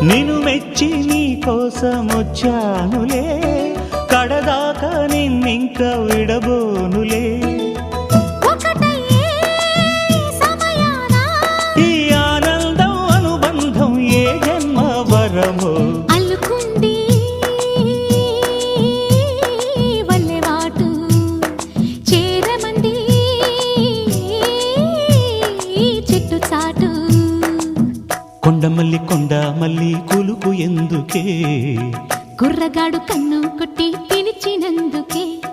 నిన్ను మెచ్చి నీ కోసం వచ్చానులే, కడదాకా నిన్నింక విడబోనులే. ఈ ఆనందం అనుబంధం ఏ జన్మ వరమో అల్లుకుంది వల్లెవాటు చేరమంది చెట్టు చాటు. కొండ మల్లి కులుకు ఎందుకే, కుర్రగాడు కన్ను కొట్టి పిలిచినందుకే.